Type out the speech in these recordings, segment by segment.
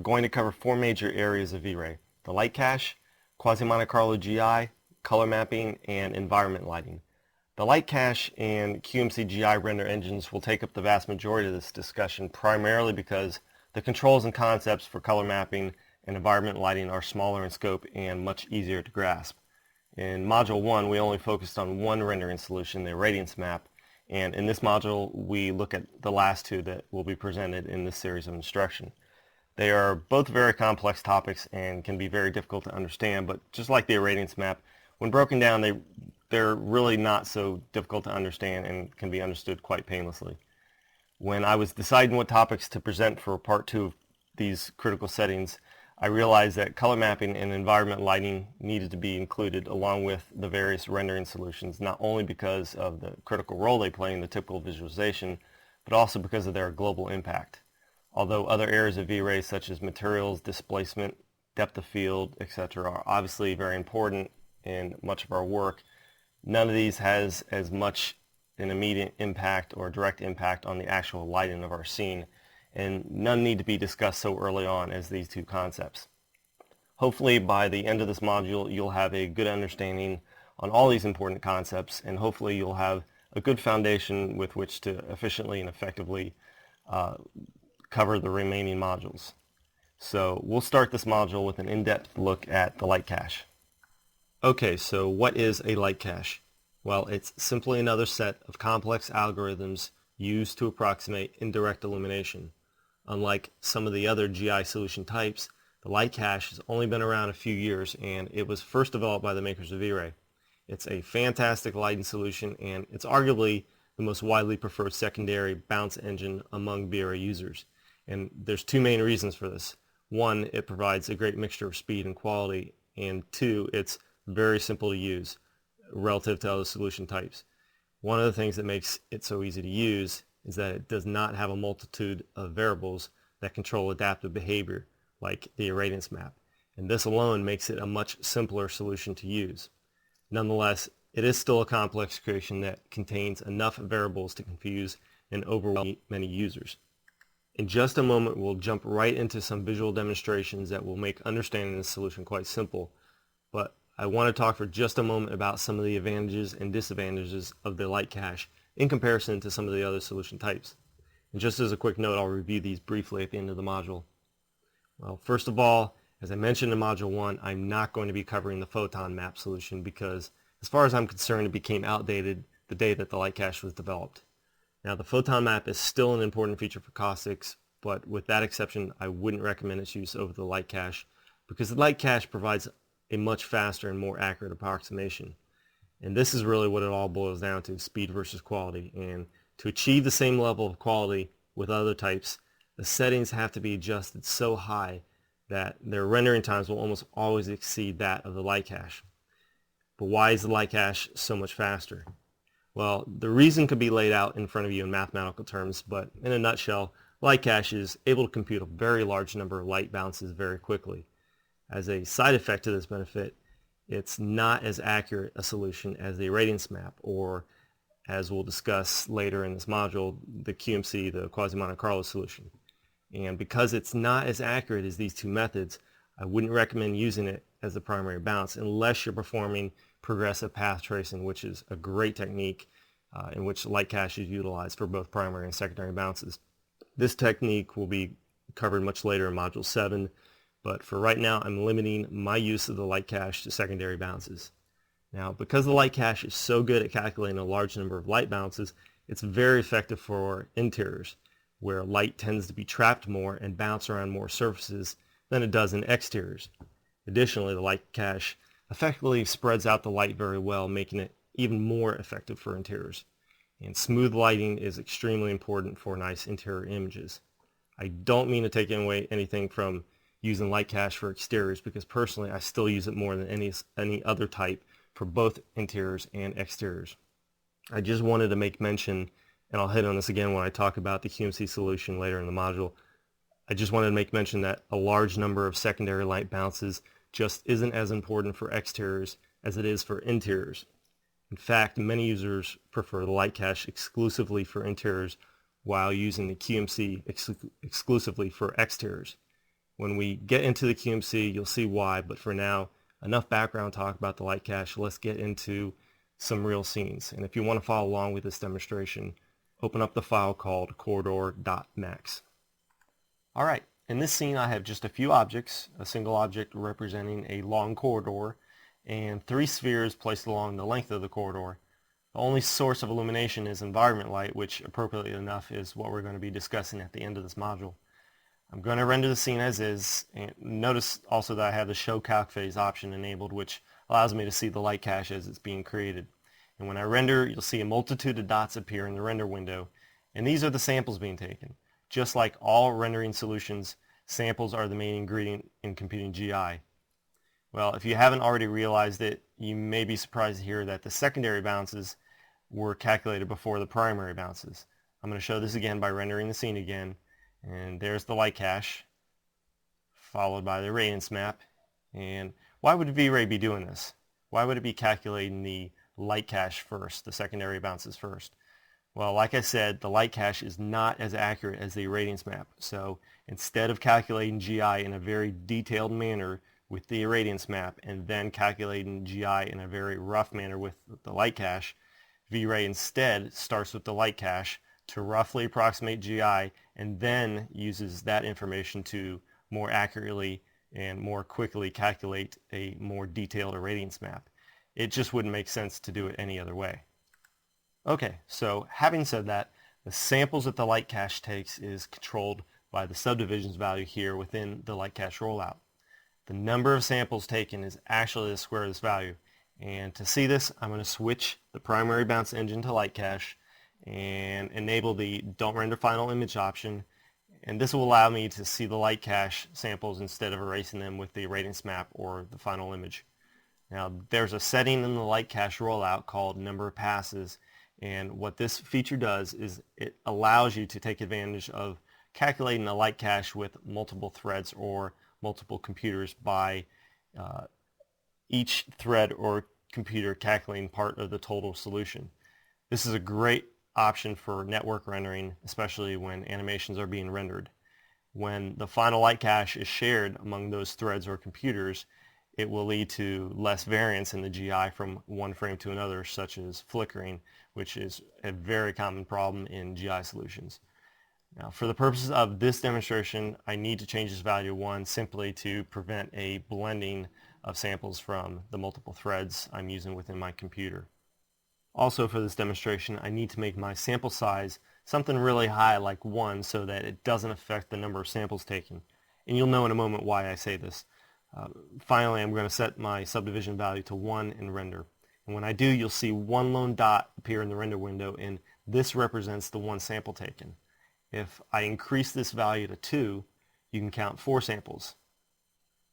going to cover four major areas of V-Ray: the light cache, quasi-Monte Carlo GI, color mapping, and environment lighting. The light cache and QMC GI render engines will take up the vast majority of this discussion, primarily because the controls and concepts for color mapping and environment lighting are smaller in scope and much easier to grasp. In Module 1, we only focused on one rendering solution, the irradiance map, and in this module we look at the last two that will be presented in this series of instruction. They are both very complex topics and can be very difficult to understand, but just like the irradiance map, when broken down they're really not so difficult to understand and can be understood quite painlessly. When I was deciding what topics to present for part 2 of these critical settings, I realized that color mapping and environment lighting needed to be included along with the various rendering solutions, not only because of the critical role they play in the typical visualization, but also because of their global impact. Although other areas of V-Ray such as materials, displacement, depth of field, etc. are obviously very important in much of our work, none of these has as much an immediate impact or direct impact on the actual lighting of our scene, and none need to be discussed so early on as these two concepts. Hopefully by the end of this module you'll have a good understanding on all these important concepts, and hopefully you'll have a good foundation with which to efficiently and effectively cover the remaining modules. So we'll start this module with an in-depth look at the light cache. Okay, so what is a light cache? Well, it's simply another set of complex algorithms used to approximate indirect illumination. Unlike some of the other GI solution types, the light cache has only been around a few years, and it was first developed by the makers of V-Ray. It's a fantastic lighting solution, and it's arguably the most widely preferred secondary bounce engine among V-Ray users. And there's two main reasons for this. One, it provides a great mixture of speed and quality, and two, it's very simple to use relative to other solution types. One of the things that makes it so easy to use is that it does not have a multitude of variables that control adaptive behavior like the irradiance map, and this alone makes it a much simpler solution to use. Nonetheless, it is still a complex creation that contains enough variables to confuse and overwhelm many users. In just a moment we'll jump right into some visual demonstrations that will make understanding this solution quite simple, but I want to talk for just a moment about some of the advantages and disadvantages of the light cache in comparison to some of the other solution types. And just as a quick note, I'll review these briefly at the end of the module. Well, first of all, as I mentioned in Module 1, I'm not going to be covering the photon map solution because, as far as I'm concerned, it became outdated the day that the light cache was developed. Now, the photon map is still an important feature for caustics, but with that exception, I wouldn't recommend its use over the light cache because the light cache provides a much faster and more accurate approximation. And this is really what it all boils down to, speed versus quality. And to achieve the same level of quality with other types, the settings have to be adjusted so high that their rendering times will almost always exceed that of the light cache. But why is the light cache so much faster? Well, the reason could be laid out in front of you in mathematical terms, but in a nutshell, light cache is able to compute a very large number of light bounces very quickly. As a side effect to this benefit, it's not as accurate a solution as the irradiance map, or as we'll discuss later in this module, the QMC, the quasi-Monte Carlo solution. And because it's not as accurate as these two methods, I wouldn't recommend using it as the primary bounce unless you're performing progressive path tracing, which is a great technique in which light cache is utilized for both primary and secondary bounces. This technique will be covered much later in Module 7, but for right now I'm limiting my use of the light cache to secondary bounces. Now, because the light cache is so good at calculating a large number of light bounces, it's very effective for interiors, where light tends to be trapped more and bounce around more surfaces than it does in exteriors. Additionally, the light cache effectively spreads out the light very well, making it even more effective for interiors. And smooth lighting is extremely important for nice interior images. I don't mean to take away anything from using light cache for exteriors, because personally I still use it more than any other type for both interiors and exteriors. I just wanted to make mention, and I'll hit on this again when I talk about the QMC solution later in the module, I just wanted to make mention that a large number of secondary light bounces just isn't as important for exteriors as it is for interiors. In fact, many users prefer the light cache exclusively for interiors while using the QMC exclusively for exteriors. When we get into the QMC, you'll see why, but for now, enough background talk about the light cache. Let's get into some real scenes. And if you want to follow along with this demonstration, open up the file called corridor.max. All right, in this scene I have just a few objects, a single object representing a long corridor, and 3 spheres placed along the length of the corridor. The only source of illumination is environment light, which appropriately enough is what we're going to be discussing at the end of this module. I'm going to render the scene as is, and notice also that I have the show calc phase option enabled, which allows me to see the light cache as it's being created. And when I render, you'll see a multitude of dots appear in the render window, and these are the samples being taken. Just like all rendering solutions, samples are the main ingredient in computing GI. Well, if you haven't already realized it, you may be surprised to hear that the secondary bounces were calculated before the primary bounces. I'm going to show this again by rendering the scene again. And there's the light cache, followed by the irradiance map. And why would V-Ray be doing this? Why would it be calculating the light cache first, the secondary bounces first? Well, like I said, the light cache is not as accurate as the irradiance map. So instead of calculating GI in a very detailed manner with the irradiance map and then calculating GI in a very rough manner with the light cache, V-Ray instead starts with the light cache to roughly approximate GI and then uses that information to more accurately and more quickly calculate a more detailed irradiance map. It just wouldn't make sense to do it any other way. Okay, so having said that, the samples that the light cache takes is controlled by the subdivisions value here within the light cache rollout. The number of samples taken is actually the square of this value. And to see this, I'm going to switch the primary bounce engine to light cache and enable the Don't Render Final Image option, and this will allow me to see the light cache samples instead of erasing them with the irradiance map or the final image. Now there's a setting in the light cache rollout called number of passes, and what this feature does is it allows you to take advantage of calculating a light cache with multiple threads or multiple computers by each thread or computer calculating part of the total solution. This is a great option for network rendering, especially when animations are being rendered. When the final light cache is shared among those threads or computers, it will lead to less variance in the GI from one frame to another, such as flickering, which is a very common problem in GI solutions. Now, for the purposes of this demonstration, I need to change this value to 1 simply to prevent a blending of samples from the multiple threads I'm using within my computer. Also, for this demonstration, I need to make my sample size something really high, like 1, so that it doesn't affect the number of samples taken. And you'll know in a moment why I say this. Finally, I'm going to set my subdivision value to 1 and render. And when I do, you'll see one lone dot appear in the render window, and this represents the 1 sample taken. If I increase this value to 2, you can count 4 samples.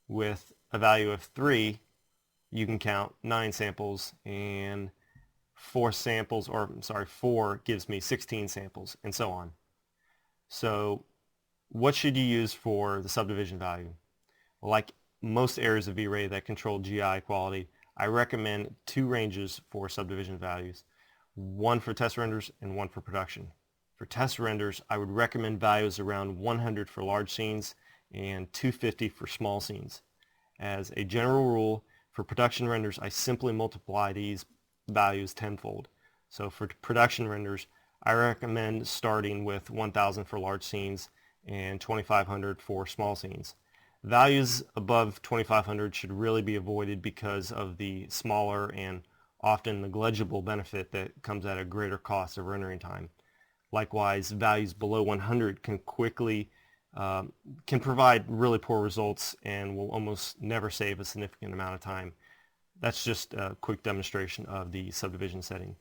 With a value of 3, you can count 9 samples, and 4 gives me 16 samples, and so on. So what should you use for the subdivision value? Well, like most areas of V-Ray that control GI quality, I recommend 2 ranges for subdivision values, 1 for test renders and 1 for production. For test renders, I would recommend values around 100 for large scenes and 250 for small scenes. As a general rule, for production renders, I simply multiply these values tenfold. So for production renders, I recommend starting with 1000 for large scenes and 2500 for small scenes. Values above 2500 should really be avoided because of the smaller and often negligible benefit that comes at a greater cost of rendering time. Likewise, values below 100 can provide really poor results and will almost never save a significant amount of time. That's just a quick demonstration of the subdivision setting.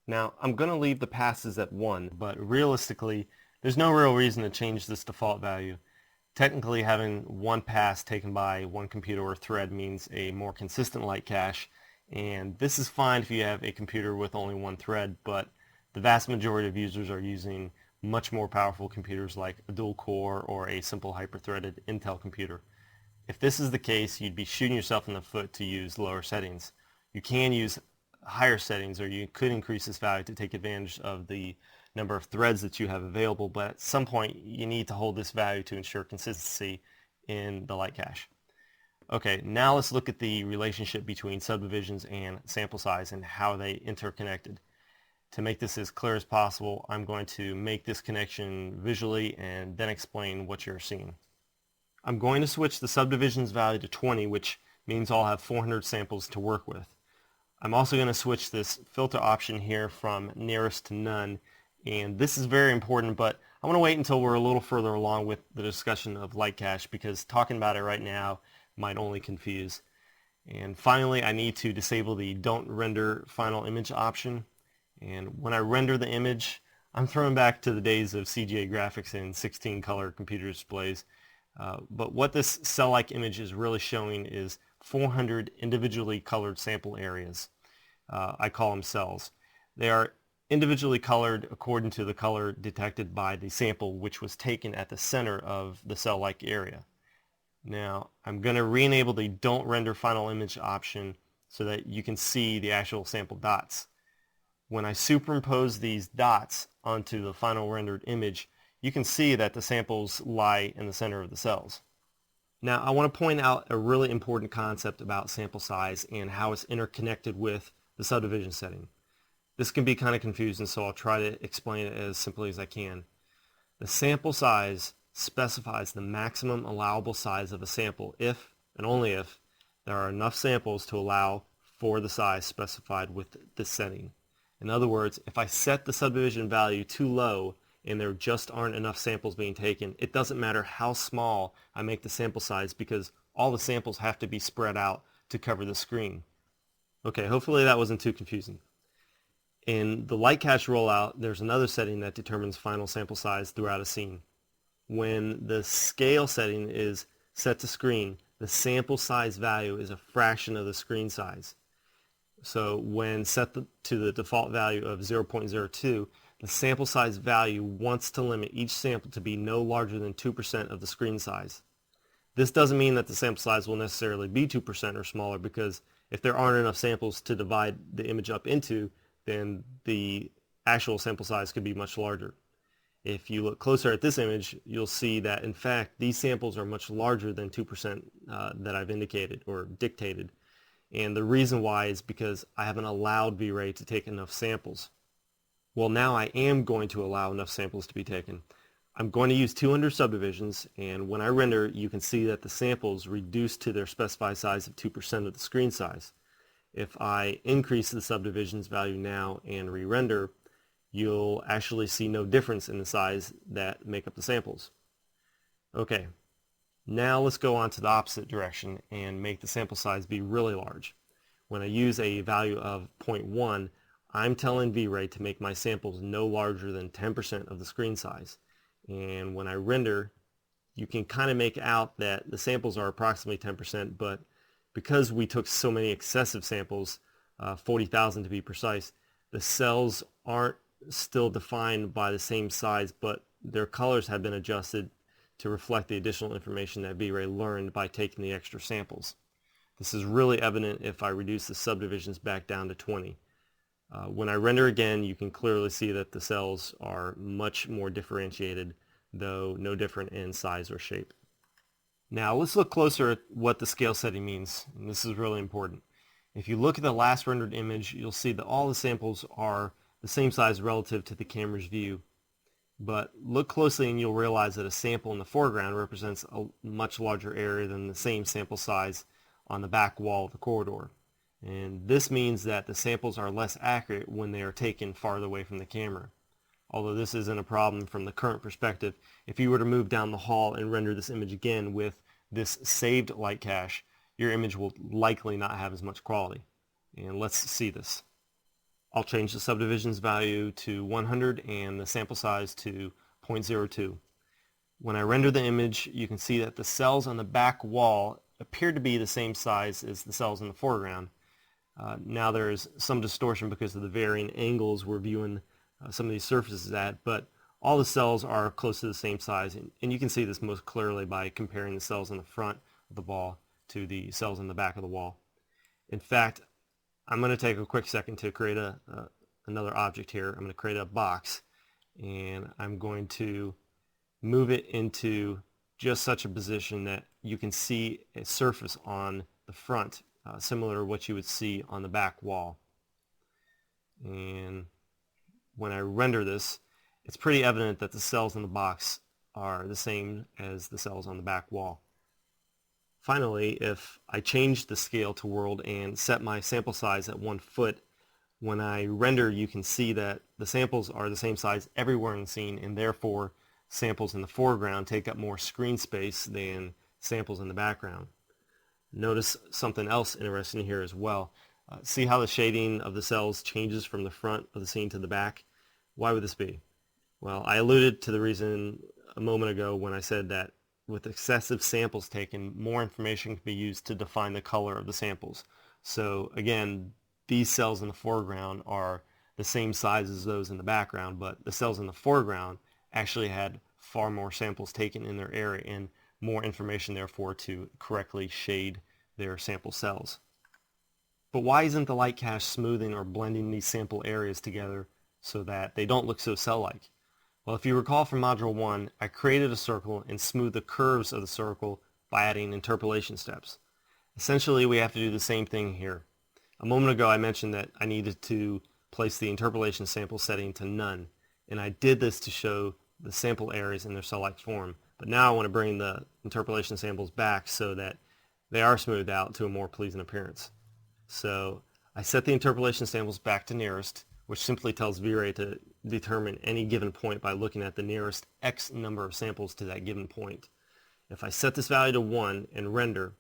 Now, I'm going to leave the passes at 1, but realistically, there's no real reason to change this default value. Technically, having 1 pass taken by 1 computer or thread means a more consistent light cache, and this is fine if you have a computer with only 1 thread, but the vast majority of users are using much more powerful computers like a dual core or a simple hyper-threaded Intel computer. If this is the case, you'd be shooting yourself in the foot to use lower settings. You can use higher settings, or you could increase this value to take advantage of the number of threads that you have available, but at some point you need to hold this value to ensure consistency in the light cache. Okay, now let's look at the relationship between subdivisions and sample size and how they interconnected. To make this as clear as possible, I'm going to make this connection visually and then explain what you're seeing. I'm going to switch the subdivisions value to 20, which means I'll have 400 samples to work with. I'm also going to switch this filter option here from nearest to none, and this is very important, but I want to wait until we're a little further along with the discussion of light cache, because talking about it right now might only confuse. And finally, I need to disable the don't render final image option. And when I render the image, I'm thrown back to the days of CGA graphics and 16 color computer displays. But what this cell-like image is really showing is 400 individually colored sample areas. I call them cells. They are individually colored according to the color detected by the sample, which was taken at the center of the cell-like area. Now, I'm going to re-enable the don't render final image option so that you can see the actual sample dots. When I superimpose these dots onto the final rendered image, you can see that the samples lie in the center of the cells. Now, I want to point out a really important concept about sample size and how it's interconnected with the subdivision setting. This can be kind of confusing, so I'll try to explain it as simply as I can. The sample size specifies the maximum allowable size of a sample if, and only if, there are enough samples to allow for the size specified with this setting. In other words, if I set the subdivision value too low and there just aren't enough samples being taken, it doesn't matter how small I make the sample size because all the samples have to be spread out to cover the screen. Okay, hopefully that wasn't too confusing. In the light cache rollout, there's another setting that determines final sample size throughout a scene. When the scale setting is set to screen, the sample size value is a fraction of the screen size. So when set to the default value of 0.02, the sample size value wants to limit each sample to be no larger than 2% of the screen size. This doesn't mean that the sample size will necessarily be 2% or smaller, because if there aren't enough samples to divide the image up into, then the actual sample size could be much larger. If you look closer at this image, you'll see that in fact these samples are much larger than 2% that I've indicated or dictated. And the reason why is because I haven't allowed V-Ray to take enough samples. Well, now I am going to allow enough samples to be taken. I'm going to use 200 subdivisions, and when I render, you can see that the samples reduce to their specified size of 2% of the screen size. If I increase the subdivisions value now and re-render, you'll actually see no difference in the size that make up the samples. Okay, now let's go on to the opposite direction and make the sample size be really large. When I use a value of 0.1, I'm telling V-Ray to make my samples no larger than 10% of the screen size. And when I render, you can kind of make out that the samples are approximately 10%, but because we took so many excessive samples, 40,000 to be precise, the cells aren't still defined by the same size, but their colors have been adjusted to reflect the additional information that V-Ray learned by taking the extra samples. This is really evident if I reduce the subdivisions back down to 20. When I render again, you can clearly see that the cells are much more differentiated, though no different in size or shape. Now let's look closer at what the scale setting means, and this is really important. If you look at the last rendered image, you'll see that all the samples are the same size relative to the camera's view. But look closely and you'll realize that a sample in the foreground represents a much larger area than the same sample size on the back wall of the corridor. And this means that the samples are less accurate when they are taken farther away from the camera. Although this isn't a problem from the current perspective, if you were to move down the hall and render this image again with this saved light cache, your image will likely not have as much quality. And let's see this. I'll change the subdivisions value to 100 and the sample size to 0.02. When I render the image, you can see that the cells on the back wall appear to be the same size as the cells in the foreground. Now there's some distortion because of the varying angles we're viewing some of these surfaces at, but all the cells are close to the same size, and you can see this most clearly by comparing the cells in the front of the wall to the cells in the back of the wall. In fact, I'm going to take a quick second to create another object here. I'm going to create a box, and I'm going to move it into just such a position that you can see a surface on the front, similar to what you would see on the back wall. And when I render this, it's pretty evident that the cells in the box are the same as the cells on the back wall. Finally, if I change the scale to world and set my sample size at 1 foot, when I render, you can see that the samples are the same size everywhere in the scene, and therefore samples in the foreground take up more screen space than samples in the background. Notice something else interesting here as well. See how the shading of the cells changes from the front of the scene to the back? Why would this be? Well, I alluded to the reason a moment ago when I said that with excessive samples taken, more information can be used to define the color of the samples. So again, these cells in the foreground are the same size as those in the background, but the cells in the foreground actually had far more samples taken in their area and more information therefore to correctly shade their sample cells. But why isn't the light cache smoothing or blending these sample areas together so that they don't look so cell-like? Well, if you recall from Module 1, I created a circle and smoothed the curves of the circle by adding interpolation steps. Essentially, we have to do the same thing here. A moment ago, I mentioned that I needed to place the interpolation sample setting to none, and I did this to show the sample areas in their cell-like form. But now I want to bring the interpolation samples back so that they are smoothed out to a more pleasing appearance. So I set the interpolation samples back to nearest, which simply tells V-Ray to determine any given point by looking at the nearest X number of samples to that given point. If I set this value to 1 and render,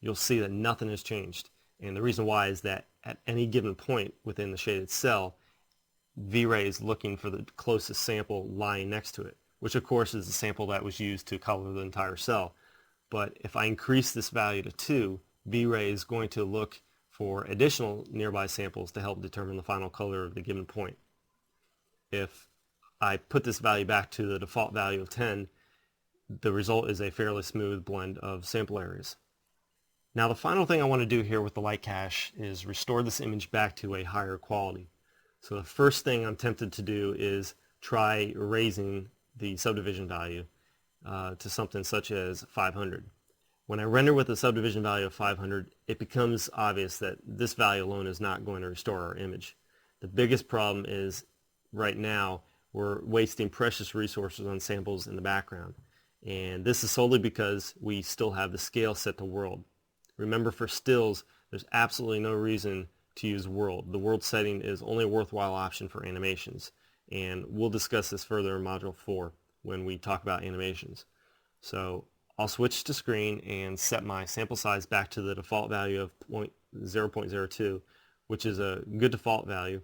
you'll see that nothing has changed. And the reason why is that at any given point within the shaded cell, V-Ray is looking for the closest sample lying next to it, which of course is the sample that was used to color the entire cell. But if I increase this value to 2, V-Ray is going to look for additional nearby samples to help determine the final color of the given point. If I put this value back to the default value of 10, the result is a fairly smooth blend of sample areas. Now the final thing I want to do here with the light cache is restore this image back to a higher quality. So the first thing I'm tempted to do is try raising the subdivision value to something such as 500. When I render with a subdivision value of 500, it becomes obvious that this value alone is not going to restore our image. The biggest problem is right now we're wasting precious resources on samples in the background. And this is solely because we still have the scale set to world. Remember, for stills, there's absolutely no reason to use world. The world setting is only a worthwhile option for animations. And we'll discuss this further in Module 4 when we talk about animations. So I'll switch to screen and set my sample size back to the default value of 0.02, which is a good default value.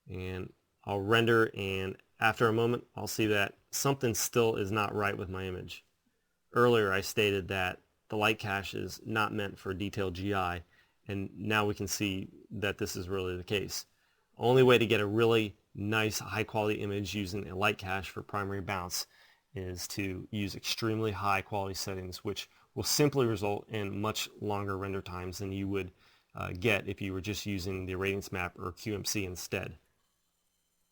And I'll render, and after a moment I'll see that something still is not right with my image. Earlier I stated that the light cache is not meant for detailed GI, and now we can see that this is really the case. Only way to get a really nice high quality image using a light cache for primary bounce is to use extremely high quality settings, which will simply result in much longer render times than you would get if you were just using the irradiance map or QMC instead.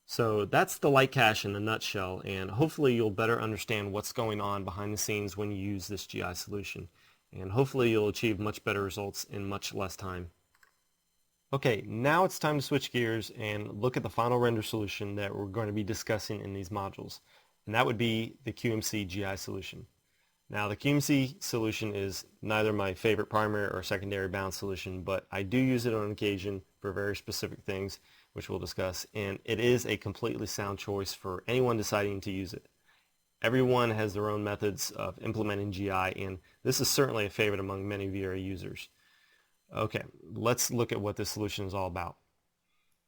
So that's the light cache in a nutshell, and hopefully you'll better understand what's going on behind the scenes when you use this GI solution, and hopefully you'll achieve much better results in much less time. Okay, now it's time to switch gears and look at the final render solution that we're going to be discussing in these modules, and that would be the QMC GI solution. Now the QMC solution is neither my favorite primary or secondary bounce solution, but I do use it on occasion for very specific things, which we'll discuss, and it is a completely sound choice for anyone deciding to use it. Everyone has their own methods of implementing GI, and this is certainly a favorite among many V-Ray users. Okay, let's look at what this solution is all about.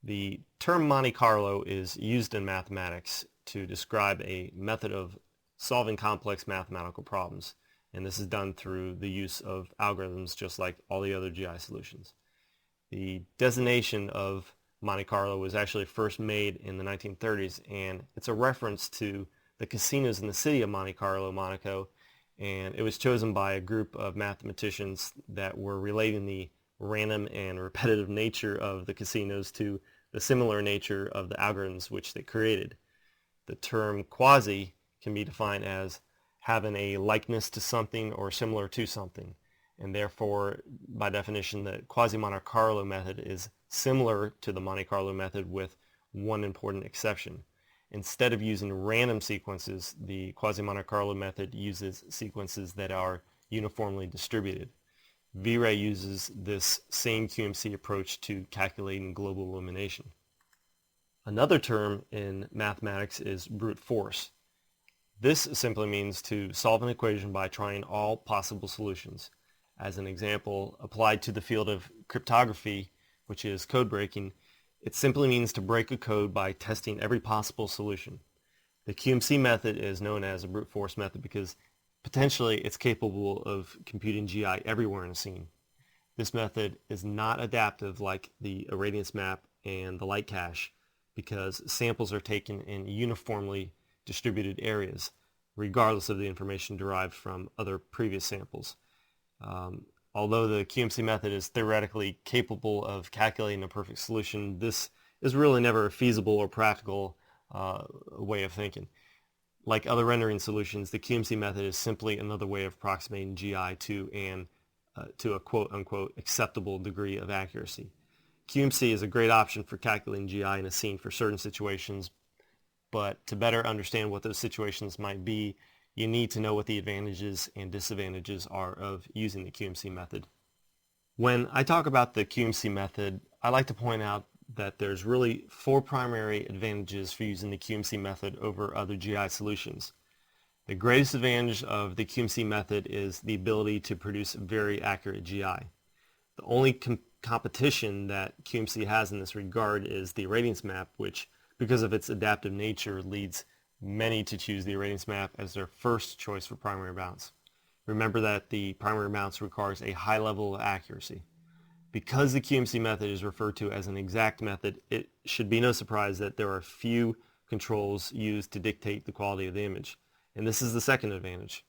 The term Monte Carlo is used in mathematics to describe a method of solving complex mathematical problems, and this is done through the use of algorithms just like all the other GI solutions. The designation of Monte Carlo was actually first made in the 1930s, and it's a reference to the casinos in the city of Monte Carlo, Monaco, and it was chosen by a group of mathematicians that were relating the random and repetitive nature of the casinos to the similar nature of the algorithms which they created. The term quasi can be defined as having a likeness to something or similar to something. And therefore, by definition, the quasi-Monte Carlo method is similar to the Monte Carlo method with one important exception. Instead of using random sequences, the quasi-Monte Carlo method uses sequences that are uniformly distributed. V-Ray uses this same QMC approach to calculating global illumination. Another term in mathematics is brute force. This simply means to solve an equation by trying all possible solutions. As an example, applied to the field of cryptography, which is code breaking, it simply means to break a code by testing every possible solution. The QMC method is known as a brute force method because potentially it's capable of computing GI everywhere in a scene. This method is not adaptive like the irradiance map and the light cache because samples are taken in uniformly distributed areas, regardless of the information derived from other previous samples. Although the QMC method is theoretically capable of calculating a perfect solution, this is really never a feasible or practical way of thinking. Like other rendering solutions, the QMC method is simply another way of approximating GI to a quote-unquote acceptable degree of accuracy. QMC is a great option for calculating GI in a scene for certain situations, but to better understand what those situations might be, you need to know what the advantages and disadvantages are of using the QMC method. When I talk about the QMC method, I like to point out that there's really 4 primary advantages for using the QMC method over other GI solutions. The greatest advantage of the QMC method is the ability to produce very accurate GI. The only competition that QMC has in this regard is the irradiance map, which, because of its adaptive nature, leads many to choose the irradiance map as their first choice for primary bounce. Remember that the primary bounce requires a high level of accuracy. Because the QMC method is referred to as an exact method, it should be no surprise that there are few controls used to dictate the quality of the image. And this is the second advantage.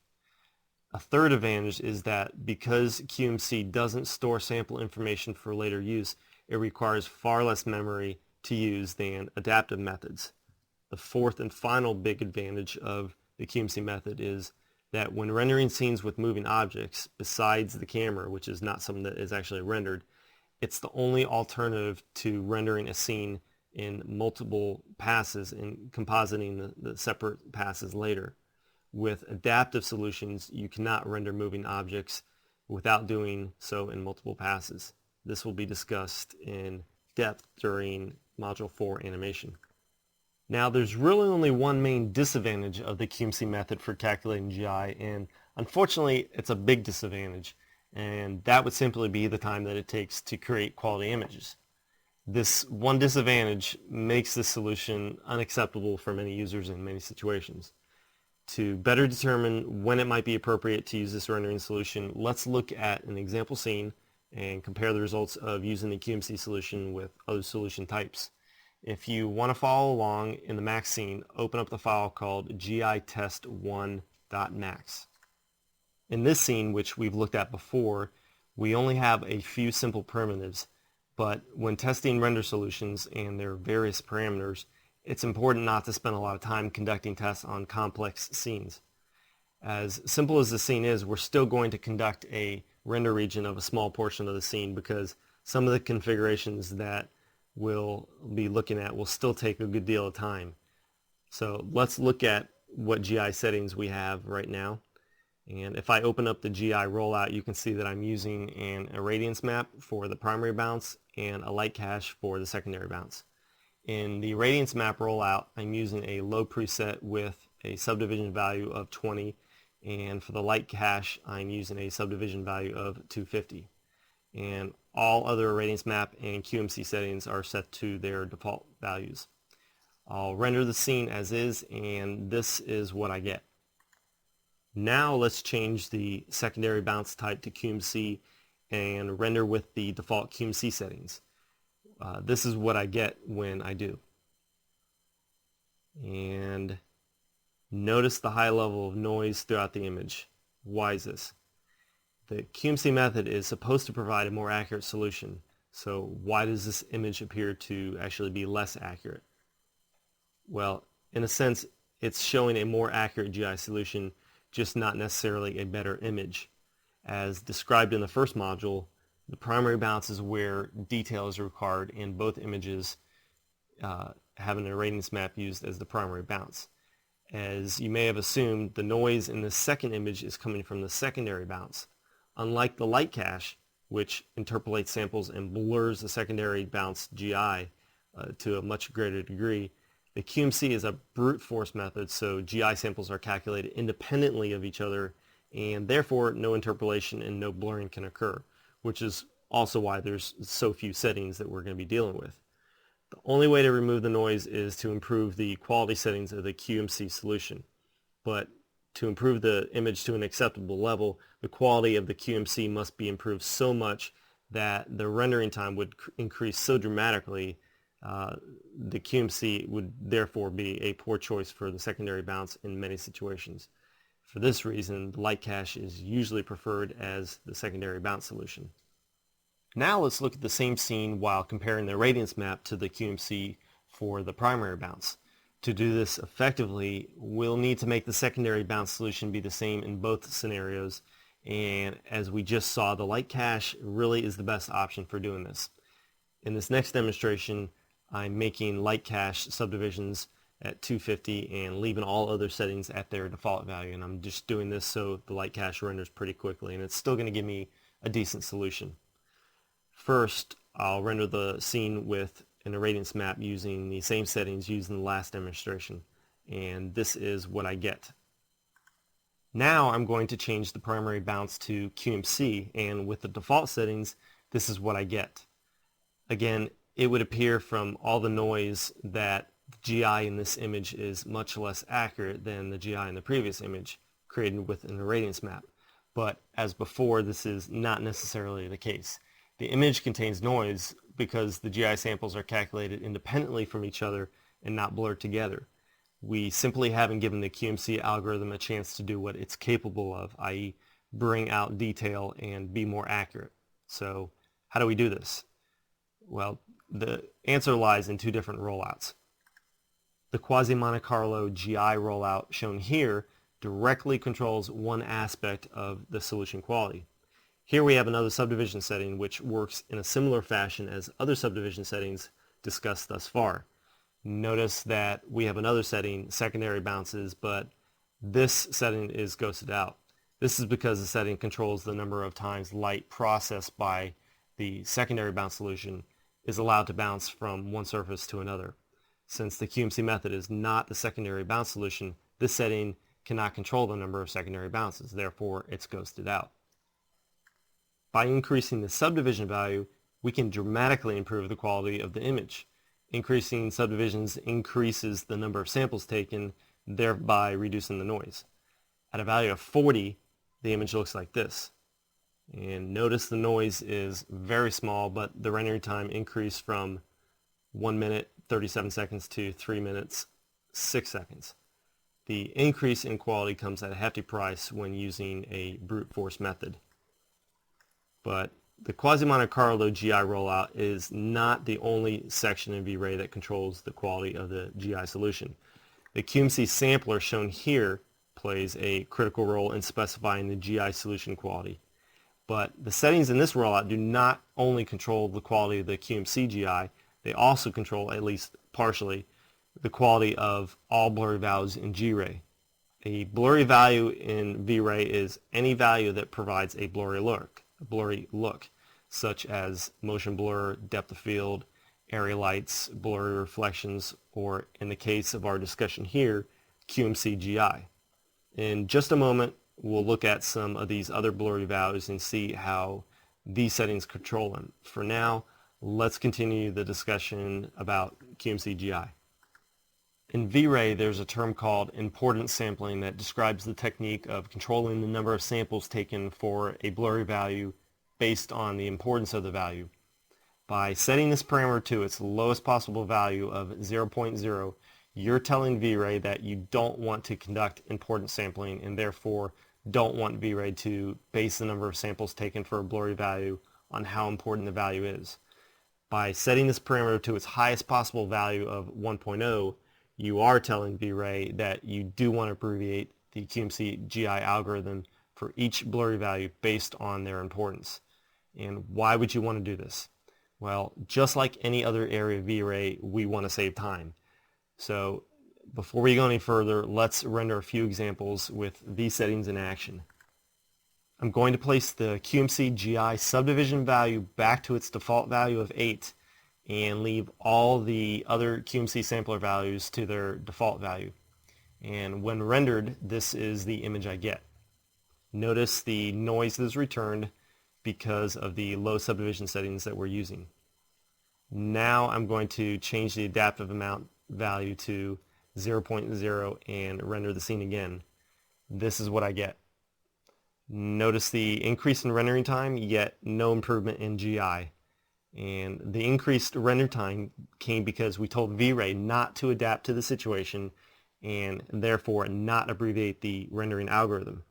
A third advantage is that because QMC doesn't store sample information for later use, it requires far less memory to use than adaptive methods. The fourth and final big advantage of the QMC method is that when rendering scenes with moving objects, besides the camera, which is not something that is actually rendered, it's the only alternative to rendering a scene in multiple passes and compositing the separate passes later. With adaptive solutions, you cannot render moving objects without doing so in multiple passes. This will be discussed in depth during Module 4 animation. Now, there's really only one main disadvantage of the QMC method for calculating GI, and unfortunately, it's a big disadvantage, and that would simply be the time that it takes to create quality images. This one disadvantage makes this solution unacceptable for many users in many situations. To better determine when it might be appropriate to use this rendering solution, let's look at an example scene and compare the results of using the QMC solution with other solution types. If you want to follow along in the max scene, open up the file called gitest1.max. In this scene, which we've looked at before, we only have a few simple primitives, but when testing render solutions and their various parameters, it's important not to spend a lot of time conducting tests on complex scenes. As simple as the scene is, we're still going to conduct a render region of a small portion of the scene because some of the configurations that we'll be looking at will still take a good deal of time. So let's look at what GI settings we have right now. And if I open up the GI rollout, you can see that I'm using an irradiance map for the primary bounce and a light cache for the secondary bounce. In the irradiance map rollout, I'm using a low preset with a subdivision value of 20, and for the light cache, I'm using a subdivision value of 250. And all other irradiance map and QMC settings are set to their default values. I'll render the scene as is, and this is what I get. Now let's change the secondary bounce type to QMC and render with the default QMC settings. This is what I get when I do. And notice the high level of noise throughout the image. Why is this? The QMC method is supposed to provide a more accurate solution. So why does this image appear to actually be less accurate? Well, in a sense, it's showing a more accurate GI solution just not necessarily a better image. As described in the first module, the primary bounce is where detail is required, and both images have an irradiance map used as the primary bounce. As you may have assumed, the noise in the second image is coming from the secondary bounce. Unlike the light cache, which interpolates samples and blurs the secondary bounce GI to a much greater degree, the QMC is a brute force method, so GI samples are calculated independently of each other, and therefore no interpolation and no blurring can occur, which is also why there's so few settings that we're going to be dealing with. The only way to remove the noise is to improve the quality settings of the QMC solution. But to improve the image to an acceptable level, the quality of the QMC must be improved so much that the rendering time would increase so dramatically. The QMC would therefore be a poor choice for the secondary bounce in many situations. For this reason, the light cache is usually preferred as the secondary bounce solution. Now let's look at the same scene while comparing the irradiance map to the QMC for the primary bounce. To do this effectively, we'll need to make the secondary bounce solution be the same in both scenarios, and as we just saw, the light cache really is the best option for doing this. In this next demonstration, I'm making light cache subdivisions at 250 and leaving all other settings at their default value, and I'm just doing this so the light cache renders pretty quickly, and it's still going to give me a decent solution. First, I'll render the scene with an irradiance map using the same settings used in the last demonstration, and this is what I get. Now I'm going to change the primary bounce to QMC, and with the default settings, this is what I get. Again, it would appear from all the noise that the GI in this image is much less accurate than the GI in the previous image created with an irradiance map. But as before, this is not necessarily the case. The image contains noise because the GI samples are calculated independently from each other and not blurred together. We simply haven't given the QMC algorithm a chance to do what it's capable of, i.e. bring out detail and be more accurate. So how do we do this? Well, the answer lies in two different rollouts. The Quasi-Monte Carlo GI rollout shown here directly controls one aspect of the solution quality. Here we have another subdivision setting which works in a similar fashion as other subdivision settings discussed thus far. Notice that we have another setting, secondary bounces, but this setting is ghosted out. This is because the setting controls the number of times light processed by the secondary bounce solution is allowed to bounce from one surface to another. Since the QMC method is not the secondary bounce solution, this setting cannot control the number of secondary bounces, therefore it's ghosted out. By increasing the subdivision value, we can dramatically improve the quality of the image. Increasing subdivisions increases the number of samples taken, thereby reducing the noise. At a value of 40, the image looks like this. And notice the noise is very small, but the rendering time increased from 1 minute 37 seconds to 3 minutes 6 seconds. The increase in quality comes at a hefty price when using a brute force method. But the Quasi-Monte Carlo GI rollout is not the only section in V-Ray that controls the quality of the GI solution. The QMC sampler shown here plays a critical role in specifying the GI solution quality. But the settings in this rollout do not only control the quality of the QMC GI, they also control, at least partially, the quality of all blurry values in G-Ray. A blurry value in V-Ray is any value that provides a blurry look, such as motion blur, depth of field, area lights, blurry reflections, or in the case of our discussion here, QMC GI. In just a moment, we'll look at some of these other blurry values and see how these settings control them. For now, let's continue the discussion about QMC GI. In V-Ray, there's a term called importance sampling that describes the technique of controlling the number of samples taken for a blurry value based on the importance of the value. By setting this parameter to its lowest possible value of 0.0, you're telling V-Ray that you don't want to conduct importance sampling and therefore don't want V-Ray to base the number of samples taken for a blurry value on how important the value is. By setting this parameter to its highest possible value of 1.0, you are telling V-Ray that you do want to abbreviate the QMC GI algorithm for each blurry value based on their importance. And why would you want to do this? Well, just like any other area of V-Ray, we want to save time. So before we go any further, let's render a few examples with these settings in action. I'm going to place the QMC GI subdivision value back to its default value of 8 and leave all the other QMC sampler values to their default value. And when rendered, this is the image I get. Notice the noise is returned because of the low subdivision settings that we're using. Now I'm going to change the adaptive amount value to 0.0 and render the scene again. This is what I get. Notice the increase in rendering time, yet no improvement in GI. And the increased render time came because we told V-Ray not to adapt to the situation and therefore not abbreviate the rendering algorithm.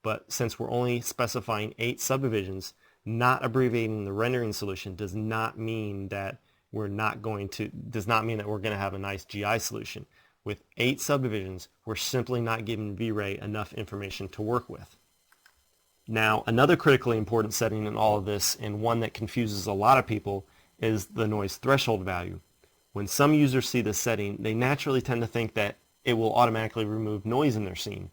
But since we're only specifying 8 subdivisions, not abbreviating the rendering solution does not mean that we're going to have a nice GI solution. With 8 subdivisions, we're simply not giving V-Ray enough information to work with. Now, another critically important setting in all of this, and one that confuses a lot of people, is the noise threshold value. When some users see this setting, they naturally tend to think that it will automatically remove noise in their scene.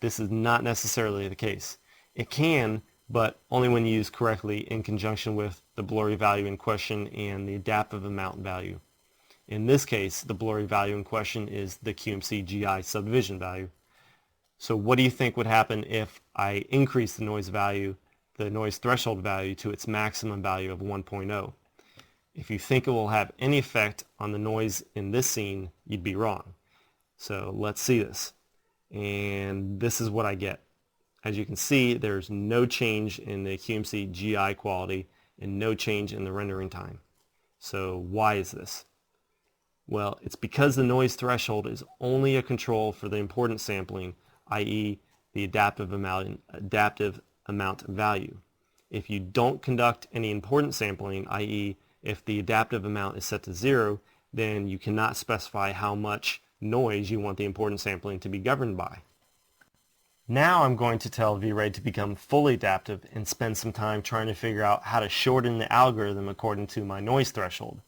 This is not necessarily the case. It can, but only when used correctly in conjunction with the blurry value in question and the adaptive amount value. In this case, the blurry value in question is the QMC GI subdivision value. So what do you think would happen if I increase the noise threshold value to its maximum value of 1.0? If you think it will have any effect on the noise in this scene, you'd be wrong. So let's see this. And this is what I get. As you can see, there's no change in the QMC GI quality and no change in the rendering time. So why is this? Well, it's because the noise threshold is only a control for the importance sampling, i.e. the adaptive amount value. If you don't conduct any importance sampling, i.e. if the adaptive amount is set to 0, then you cannot specify how much noise you want the importance sampling to be governed by. Now I'm going to tell V-Ray to become fully adaptive and spend some time trying to figure out how to shorten the algorithm according to my noise threshold.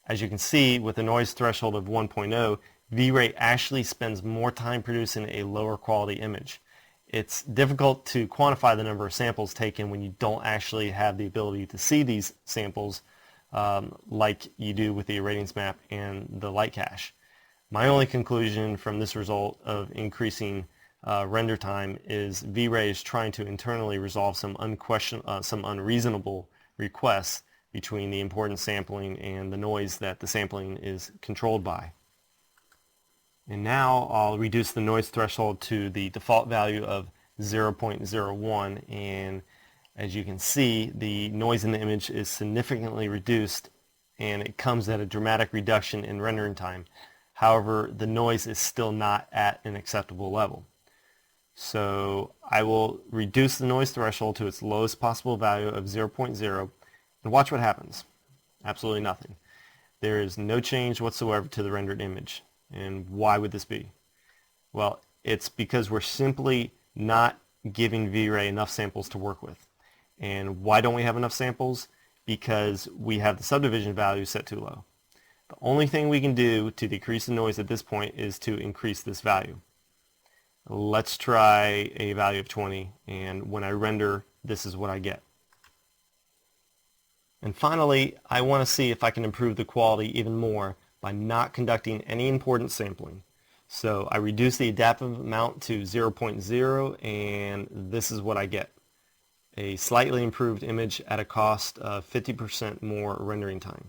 As you can see, with a noise threshold of 1.0, V-Ray actually spends more time producing a lower quality image. It's difficult to quantify the number of samples taken when you don't actually have the ability to see these samples like you do with the irradiance map and the light cache. My only conclusion from this result of increasing render time is V-Ray is trying to internally resolve some unreasonable requests between the importance sampling and the noise that the sampling is controlled by. And now I'll reduce the noise threshold to the default value of 0.01, and as you can see, the noise in the image is significantly reduced and it comes at a dramatic reduction in rendering time. However, the noise is still not at an acceptable level. So I will reduce the noise threshold to its lowest possible value of 0.0 and watch what happens. Absolutely nothing. There is no change whatsoever to the rendered image. And why would this be? Well, it's because we're simply not giving V-Ray enough samples to work with. And why don't we have enough samples? Because we have the subdivision value set too low. The only thing we can do to decrease the noise at this point is to increase this value. Let's try a value of 20, and when I render, this is what I get. And finally, I want to see if I can improve the quality even more by not conducting any importance sampling. So I reduce the adaptive amount to 0.0, and this is what I get. A slightly improved image at a cost of 50% more rendering time.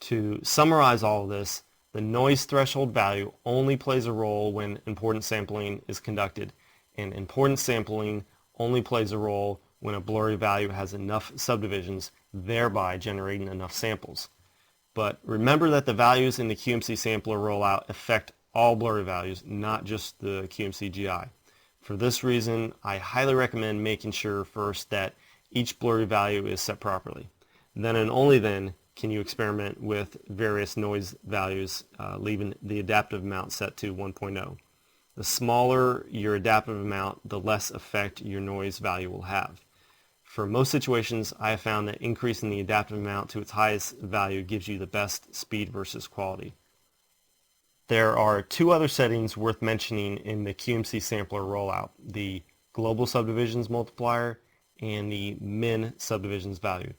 To summarize all of this, the noise threshold value only plays a role when importance sampling is conducted, and importance sampling only plays a role when a blurry value has enough subdivisions, thereby generating enough samples. But remember that the values in the QMC sampler rollout affect all blurry values, not just the QMC GI. For this reason, I highly recommend making sure first that each blurry value is set properly. Then and only then can you experiment with various noise values, leaving the adaptive amount set to 1.0. The smaller your adaptive amount, the less effect your noise value will have. For most situations, I have found that increasing the adaptive amount to its highest value gives you the best speed versus quality. There are two other settings worth mentioning in the QMC sampler rollout: the global subdivisions multiplier and the min subdivisions value.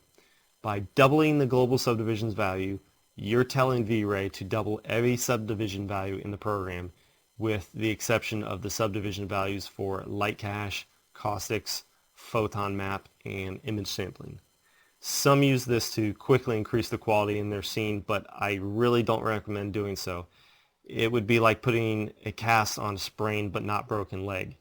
By doubling the global subdivisions value, you're telling V-Ray to double every subdivision value in the program, with the exception of the subdivision values for light cache, caustics, photon map, and image sampling. Some use this to quickly increase the quality in their scene, but I really don't recommend doing so. It would be like putting a cast on a sprained but not broken leg.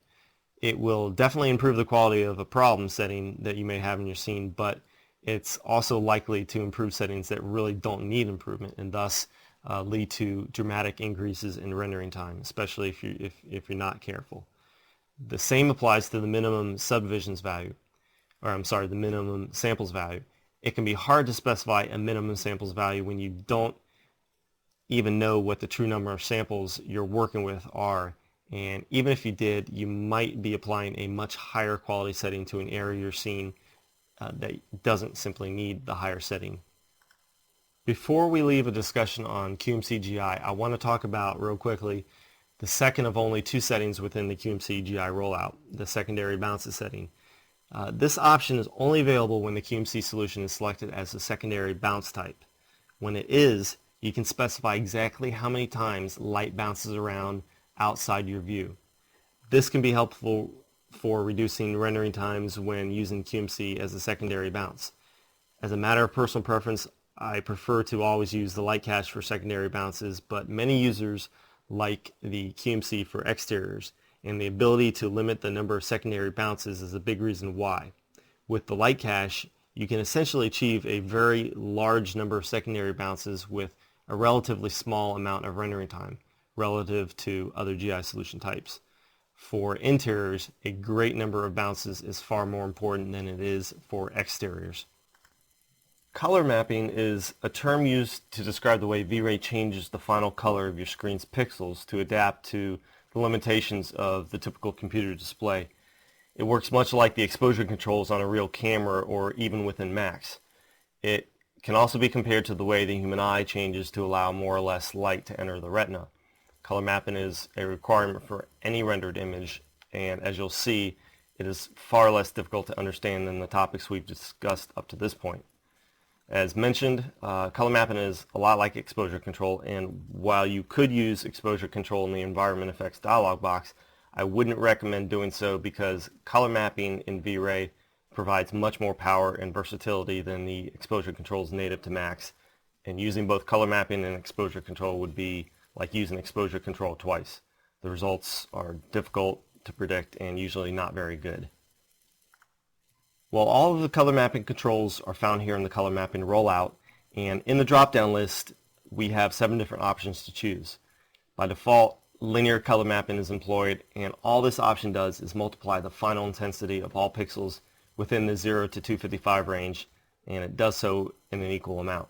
It will definitely improve the quality of a problem setting that you may have in your scene, but it's also likely to improve settings that really don't need improvement, and thus lead to dramatic increases in rendering time, especially if you're not careful. The same applies to the minimum subdivisions value, the minimum samples value. It can be hard to specify a minimum samples value when you don't even know what the true number of samples you're working with are, and even if you did, you might be applying a much higher quality setting to an area you're seeing that doesn't simply need the higher setting. Before we leave a discussion on QMC GI, I want to talk about real quickly the second of only two settings within the QMC GI rollout, the secondary bounces setting. This option is only available when the QMC solution is selected as a secondary bounce type. When it is, you can specify exactly how many times light bounces around outside your view. This can be helpful for reducing rendering times when using QMC as a secondary bounce. As a matter of personal preference, I prefer to always use the light cache for secondary bounces, but many users like the QMC for exteriors, and the ability to limit the number of secondary bounces is a big reason why. With the light cache, you can essentially achieve a very large number of secondary bounces with a relatively small amount of rendering time relative to other GI solution types. For interiors, a great number of bounces is far more important than it is for exteriors. Color mapping is a term used to describe the way V-Ray changes the final color of your screen's pixels to adapt to the limitations of the typical computer display. It works much like the exposure controls on a real camera or even within Macs. It can also be compared to the way the human eye changes to allow more or less light to enter the retina. Color mapping is a requirement for any rendered image, and as you'll see, it is far less difficult to understand than the topics we've discussed up to this point. As mentioned, color mapping is a lot like exposure control, and while you could use exposure control in the environment effects dialog box, I wouldn't recommend doing so because color mapping in V-Ray provides much more power and versatility than the exposure controls native to Macs, and using both color mapping and exposure control would be like using exposure control twice. The results are difficult to predict and usually not very good. Well, all of the color mapping controls are found here in the color mapping rollout, and in the drop-down list we have 7 different options to choose. By default, linear color mapping is employed, and all this option does is multiply the final intensity of all pixels within the 0 to 255 range, and it does so in an equal amount.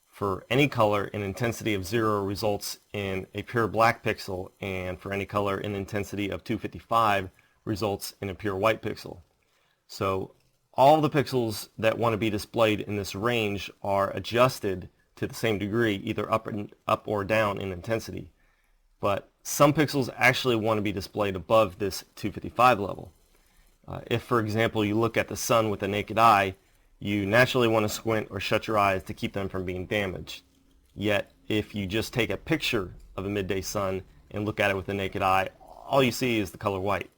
For any color, an intensity of 0 results in a pure black pixel, and for any color, an intensity of 255 results in a pure white pixel. So all the pixels that want to be displayed in this range are adjusted to the same degree, either up or down in intensity. But some pixels actually want to be displayed above this 255 level. If, for example, you look at the sun with the naked eye, you naturally want to squint or shut your eyes to keep them from being damaged. Yet, if you just take a picture of a midday sun and look at it with the naked eye, all you see is the color white.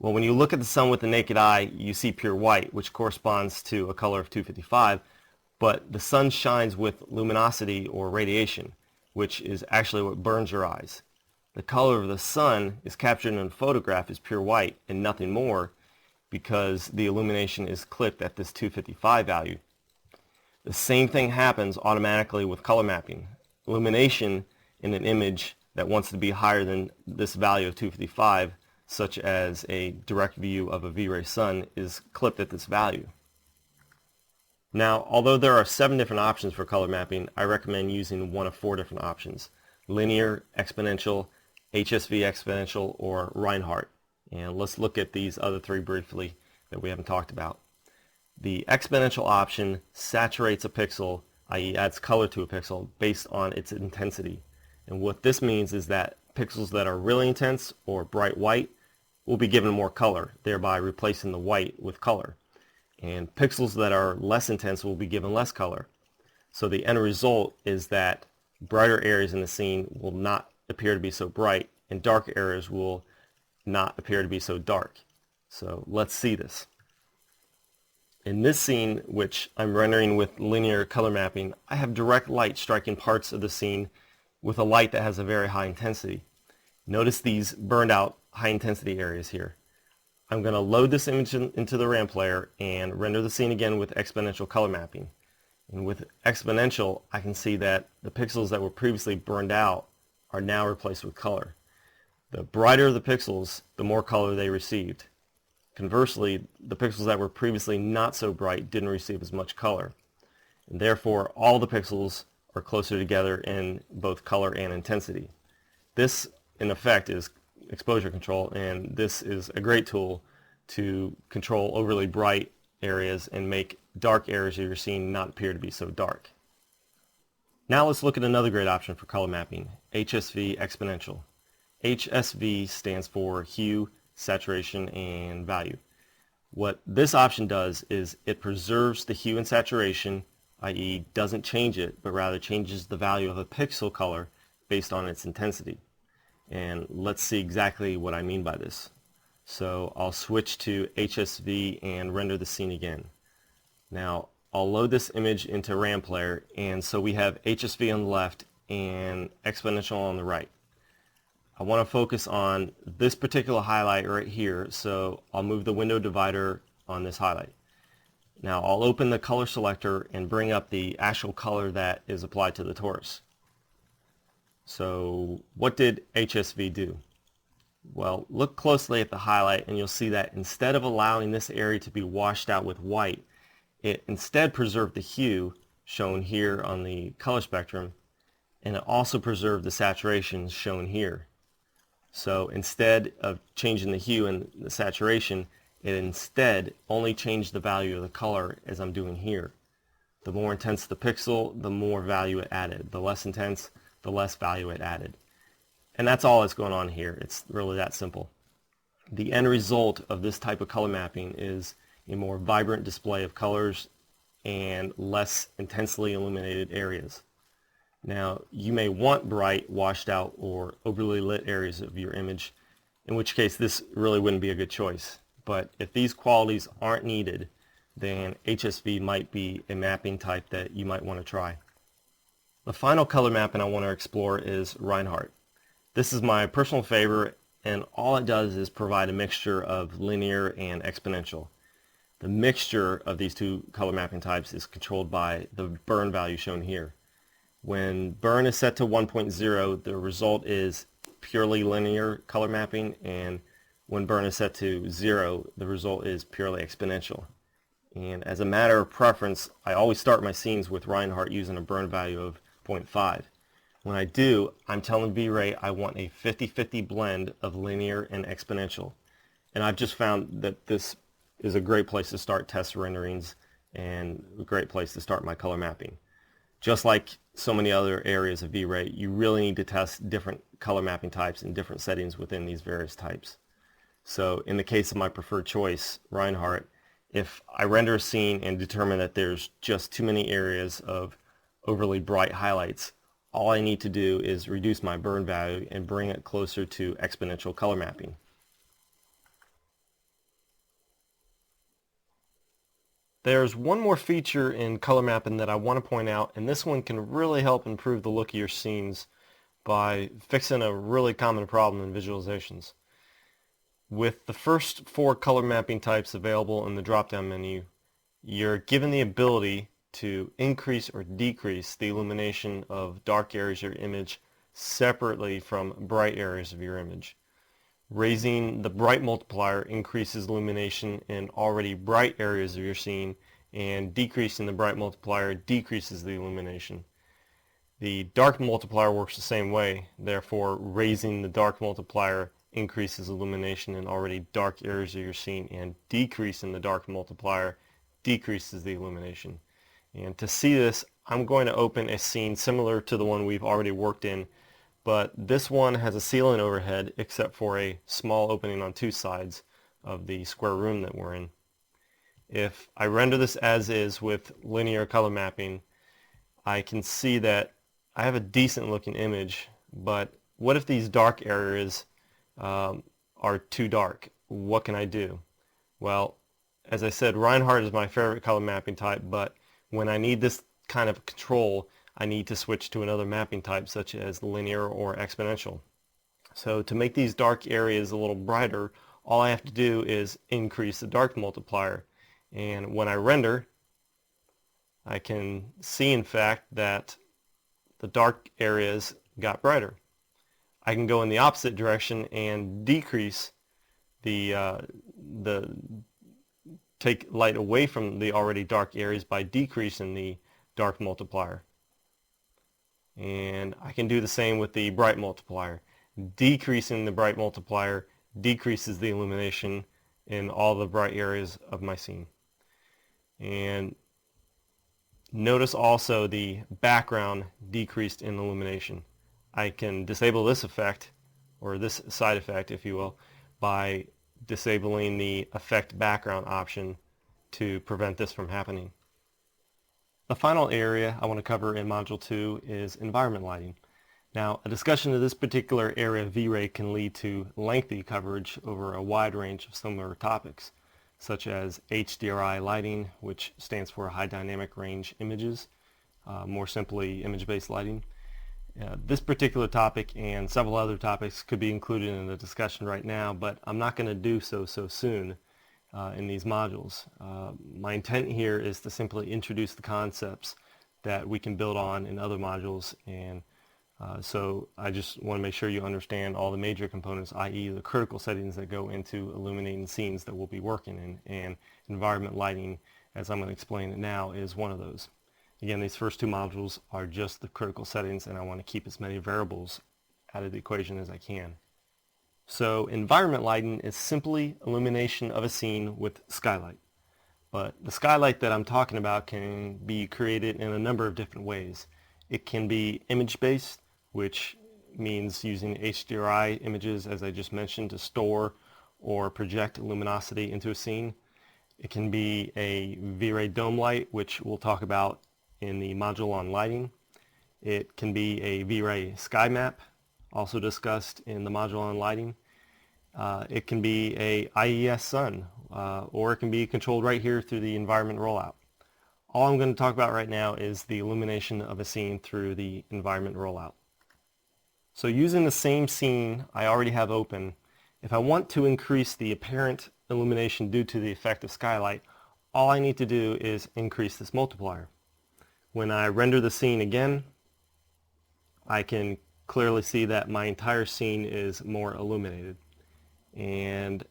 Well, when you look at the sun with the naked eye, you see pure white, which corresponds to a color of 255, but the sun shines with luminosity or radiation, which is actually what burns your eyes. The color of the sun is captured in a photograph as pure white and nothing more, because the illumination is clipped at this 255 value. The same thing happens automatically with color mapping. Illumination in an image that wants to be higher than this value of 255, such as a direct view of a V-Ray sun, is clipped at this value. Now, although there are 7 different options for color mapping, I recommend using one of 4 different options: linear, exponential, HSV exponential, or Reinhardt. And let's look at these other three briefly that we haven't talked about. The exponential option saturates a pixel, i.e. adds color to a pixel based on its intensity. And what this means is that pixels that are really intense or bright white will be given more color, thereby replacing the white with color. And pixels that are less intense will be given less color. So the end result is that brighter areas in the scene will not appear to be so bright, and dark areas will not appear to be so dark. So let's see this. In this scene, which I'm rendering with linear color mapping, I have direct light striking parts of the scene with a light that has a very high intensity. Notice these burned out high intensity areas here. I'm going to load this image into the RAM player and render the scene again with exponential color mapping. And with exponential, I can see that the pixels that were previously burned out are now replaced with color. The brighter the pixels, the more color they received. Conversely, the pixels that were previously not so bright didn't receive as much color. And therefore, all the pixels are closer together in both color and intensity. This, in effect, is exposure control, and this is a great tool to control overly bright areas and make dark areas of your scene not appear to be so dark. Now let's look at another great option for color mapping, HSV exponential. HSV stands for hue, saturation, and value. What this option does is it preserves the hue and saturation, i.e. doesn't change it, but rather changes the value of a pixel color based on its intensity. And let's see exactly what I mean by this. So I'll switch to HSV and render the scene again. Now I'll load this image into RAM player, and so we have HSV on the left and exponential on the right. I want to focus on this particular highlight right here, so I'll move the window divider on this highlight. Now I'll open the color selector and bring up the actual color that is applied to the torus. So what did HSV do? Well, look closely at the highlight and you'll see that instead of allowing this area to be washed out with white, it instead preserved the hue shown here on the color spectrum, and it also preserved the saturation shown here. So instead of changing the hue and the saturation, it instead only changed the value of the color as I'm doing here. The more intense the pixel, the more value it added. The less intense, the less value it added. And that's all that's going on here. It's really that simple. The end result of this type of color mapping is a more vibrant display of colors and less intensely illuminated areas. Now, you may want bright, washed out, or overly lit areas of your image, in which case this really wouldn't be a good choice. But if these qualities aren't needed, then HSV might be a mapping type that you might want to try. The final color mapping I want to explore is Reinhardt. This is my personal favorite, and all it does is provide a mixture of linear and exponential. The mixture of these two color mapping types is controlled by the burn value shown here. When burn is set to 1.0, the result is purely linear color mapping, and when burn is set to 0, the result is purely exponential. And as a matter of preference, I always start my scenes with Reinhardt using a burn value of 0.5. When I do, I'm telling V-Ray I want a 50-50 blend of linear and exponential. And I've just found that this is a great place to start test renderings and a great place to start my color mapping. Just like so many other areas of V-Ray, you really need to test different color mapping types in different settings within these various types. So in the case of my preferred choice, Reinhardt, if I render a scene and determine that there's just too many areas of overly bright highlights, all I need to do is reduce my burn value and bring it closer to exponential color mapping. There's one more feature in color mapping that I want to point out, and this one can really help improve the look of your scenes by fixing a really common problem in visualizations. With the first 4 color mapping types available in the drop-down menu, you're given the ability to increase or decrease the illumination of dark areas of your image separately from bright areas of your image. Raising the bright multiplier increases illumination in already bright areas of your scene, and decreasing the bright multiplier decreases the illumination. The dark multiplier works the same way, therefore raising the dark multiplier increases illumination in already dark areas of your scene, and decreasing the dark multiplier decreases the illumination. And to see this, I'm going to open a scene similar to the one we've already worked in, but this one has a ceiling overhead except for a small opening on two sides of the square room that we're in. If I render this as is with linear color mapping, I can see that I have a decent looking image, but what if these dark areas are too dark? What can I do? Well, as I said, Reinhardt is my favorite color mapping type, but when I need this kind of control, I need to switch to another mapping type such as linear or exponential. So to make these dark areas a little brighter, all I have to do is increase the dark multiplier. And when I render, I can see in fact that the dark areas got brighter. I can go in the opposite direction and decrease take light away from the already dark areas by decreasing the dark multiplier. And I can do the same with the bright multiplier. Decreasing the bright multiplier decreases the illumination in all the bright areas of my scene. And notice also the background decreased in illumination. I can disable this effect, or this side effect if you will, by disabling the affect background option to prevent this from happening. The final area I want to cover in Module 2 is environment lighting. Now, a discussion of this particular area of V-Ray can lead to lengthy coverage over a wide range of similar topics, such as HDRI lighting, which stands for High Dynamic Range Images, more simply image-based lighting. This particular topic and several other topics could be included in the discussion right now, but I'm not going to do so soon in these modules. My intent here is to simply introduce the concepts that we can build on in other modules, and so I just want to make sure you understand all the major components, i.e. the critical settings that go into illuminating scenes that we'll be working in, and environment lighting, as I'm going to explain it now, is one of those. Again, these first two modules are just the critical settings, and I want to keep as many variables out of the equation as I can. So environment lighting is simply illumination of a scene with skylight. But the skylight that I'm talking about can be created in a number of different ways. It can be image-based, which means using HDRI images, as I just mentioned, to store or project luminosity into a scene. It can be a V-Ray dome light, which we'll talk about in the module on lighting. It can be a V-Ray sky map, also discussed in the module on lighting. It can be a IES sun, or it can be controlled right here through the environment rollout. All I'm going to talk about right now is the illumination of a scene through the environment rollout. So using the same scene I already have open, if I want to increase the apparent illumination due to the effect of skylight, all I need to do is increase this multiplier. When I render the scene again, I can clearly see that my entire scene is more illuminated. And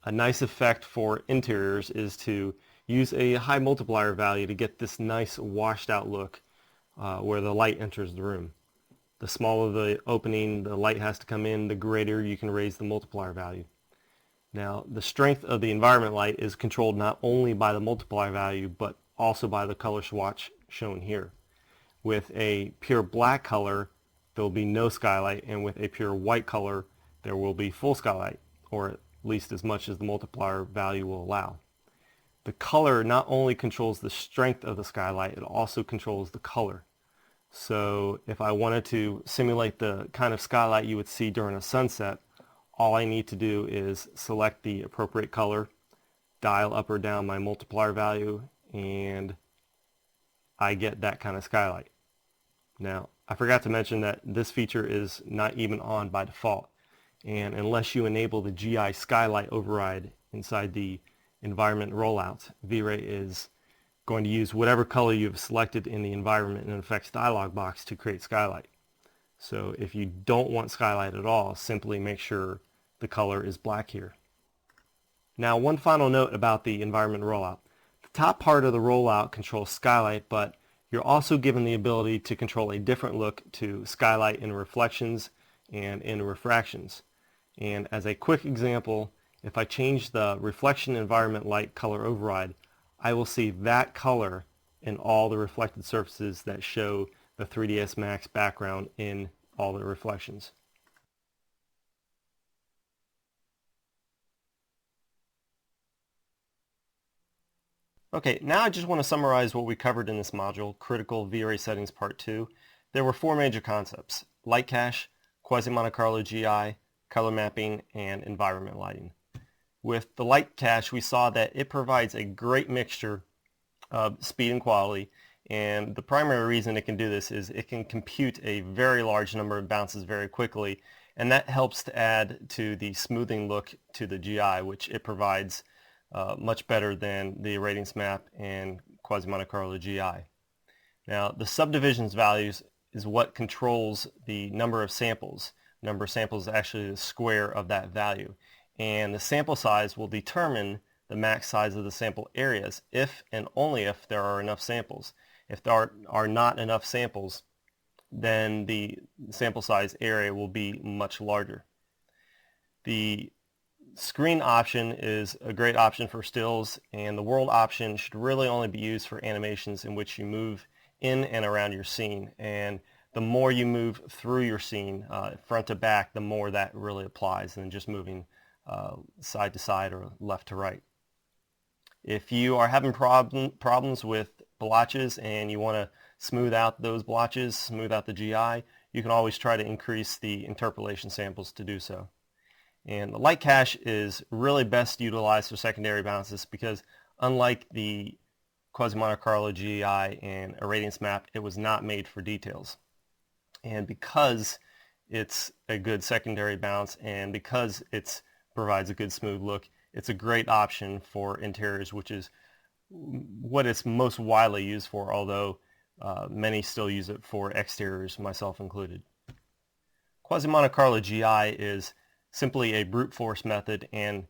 a nice effect for interiors is to use a high multiplier value to get this nice washed out look where the light enters the room. The smaller the opening the light has to come in, the greater you can raise the multiplier value. Now, the strength of the environment light is controlled not only by the multiplier value, but also by the color swatch shown here. With a pure black color, there will be no skylight, and with a pure white color, there will be full skylight, or at least as much as the multiplier value will allow. The color not only controls the strength of the skylight, it also controls the color. So if I wanted to simulate the kind of skylight you would see during a sunset, all I need to do is select the appropriate color, dial up or down my multiplier value, and I get that kind of skylight. Now, I forgot to mention that this feature is not even on by default, and unless you enable the GI skylight override inside the environment rollout, V-Ray is going to use whatever color you've selected in the environment and effects dialog box to create skylight. So if you don't want skylight at all, simply make sure the color is black here. Now, one final note about the environment rollout. The top part of the rollout controls skylight, but You're also given the ability to control a different look to skylight in reflections and in refractions. And as a quick example, if I change the reflection environment light color override, I will see that color in all the reflected surfaces that show the 3ds Max background in all the reflections. Okay, now I just want to summarize what we covered in this module, Critical V-Ray Settings Part 2. There were 4 major concepts: light cache, quasi-Monte Carlo GI, color mapping, and environment lighting. With the light cache, we saw that it provides a great mixture of speed and quality, and the primary reason it can do this is it can compute a very large number of bounces very quickly, and that helps to add to the smoothing look to the GI, which it provides much better than the irradiance map and quasi-Monte Carlo GI. Now, the subdivisions values is what controls the number of samples. Number of samples is actually the square of that value. And the sample size will determine the max size of the sample areas if and only if there are enough samples. If there are not enough samples, then the sample size area will be much larger. The screen option is a great option for stills, and the world option should really only be used for animations in which you move in and around your scene. And the more you move through your scene, front to back, the more that really applies than just moving side to side or left to right. If you are having problems with blotches and you want to smooth out those blotches, smooth out the GI, you can always try to increase the interpolation samples to do so. And the light cache is really best utilized for secondary bounces because unlike the quasi-Monte Carlo GI and irradiance map, it was not made for details. And because it's a good secondary bounce and because it provides a good smooth look, it's a great option for interiors, which is what it's most widely used for, although many still use it for exteriors, myself included. Quasi-Monte Carlo GI is simply a brute force method, and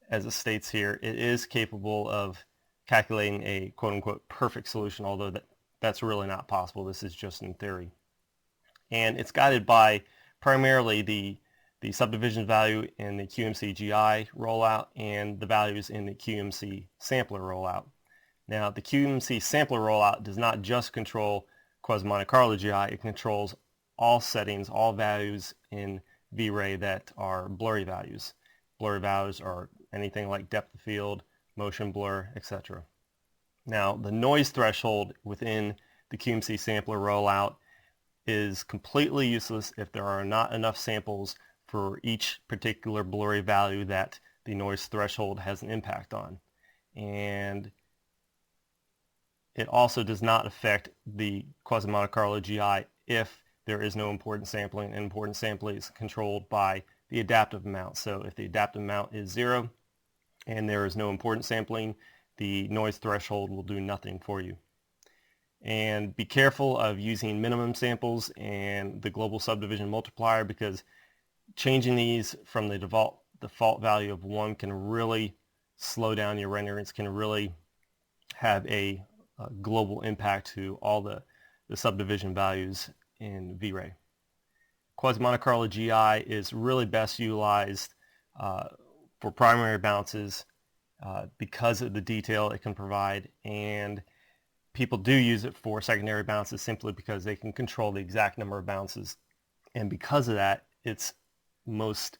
as it states here, it is capable of calculating a quote-unquote perfect solution, although that's really not possible. This is just in theory. And it's guided by primarily the subdivision value in the QMC GI rollout and the values in the QMC sampler rollout. Now, the QMC sampler rollout does not just control quasi-Monte Carlo GI, it controls all settings, all values in V-Ray that are blurry values. Blurry values are anything like depth of field, motion blur, etc. Now, the noise threshold within the QMC sampler rollout is completely useless if there are not enough samples for each particular blurry value that the noise threshold has an impact on. And it also does not affect the quasi-Monte Carlo GI if there is no important sampling, and important sampling is controlled by the adaptive amount. So if the adaptive amount is 0 and there is no important sampling, the noise threshold will do nothing for you. And be careful of using minimum samples and the global subdivision multiplier, because changing these from the default value of 1 can really slow down your renderings, can really have a global impact to all the subdivision values in V-Ray. Quasi-Monte Carlo GI is really best utilized for primary bounces because of the detail it can provide, and people do use it for secondary bounces simply because they can control the exact number of bounces, and because of that, it's most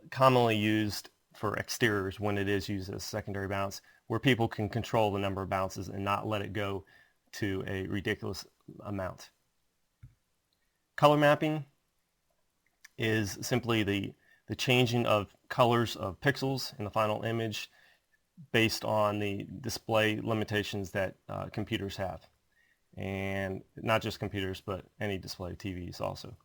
commonly used for exteriors when it is used as secondary bounce, where people can control the number of bounces and not let it go to a ridiculous amount. Color mapping is simply the changing of colors of pixels in the final image based on the display limitations that computers have. And not just computers, but any display, TVs also.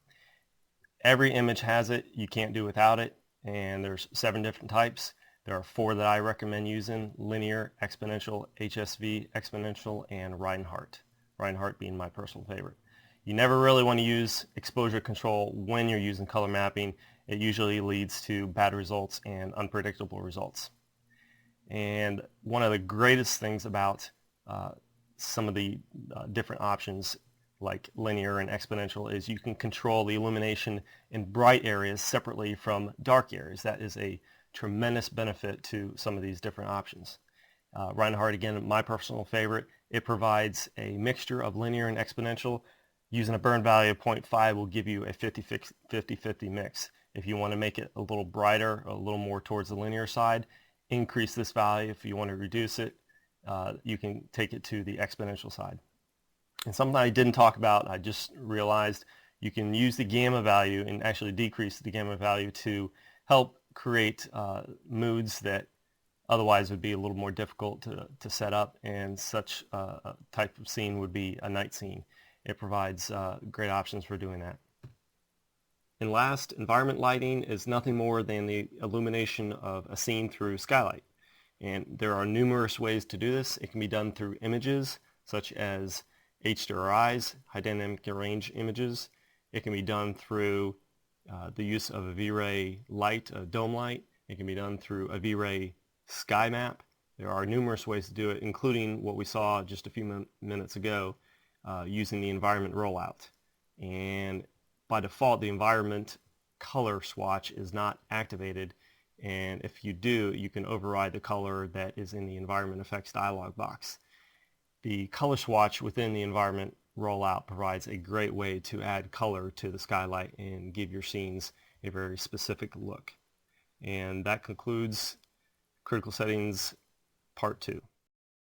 Every image has it. You can't do without it. And there's 7 different types. There are 4 that I recommend using: linear, exponential, HSV, exponential, and Reinhardt. Reinhardt being my personal favorite. You never really want to use exposure control when you're using color mapping. It usually leads to bad results and unpredictable results. And one of the greatest things about some of the different options like linear and exponential is you can control the illumination in bright areas separately from dark areas. That is a tremendous benefit to some of these different options. Reinhardt, again, my personal favorite. It provides a mixture of linear and exponential. Using a burn value of 0.5 will give you a 50-50 mix. If you want to make it a little brighter, a little more towards the linear side, increase this value. If you want to reduce it, you can take it to the exponential side. And something I didn't talk about, I just realized you can use the gamma value and actually decrease the gamma value to help create moods that otherwise would be a little more difficult to set up, and such a type of scene would be a night scene. It provides great options for doing that. And last, environment lighting is nothing more than the illumination of a scene through skylight. And there are numerous ways to do this. It can be done through images such as HDRIs, high dynamic range images. It can be done through the use of a V-Ray light, a dome light. It can be done through a V-Ray sky map. There are numerous ways to do it, including what we saw just a few minutes ago, using the environment rollout. And by default, the environment color swatch is not activated, and if you do, you can override the color that is in the environment effects dialog box. The color swatch within the environment rollout provides a great way to add color to the skylight and give your scenes a very specific look. And that concludes Critical Settings Part 2.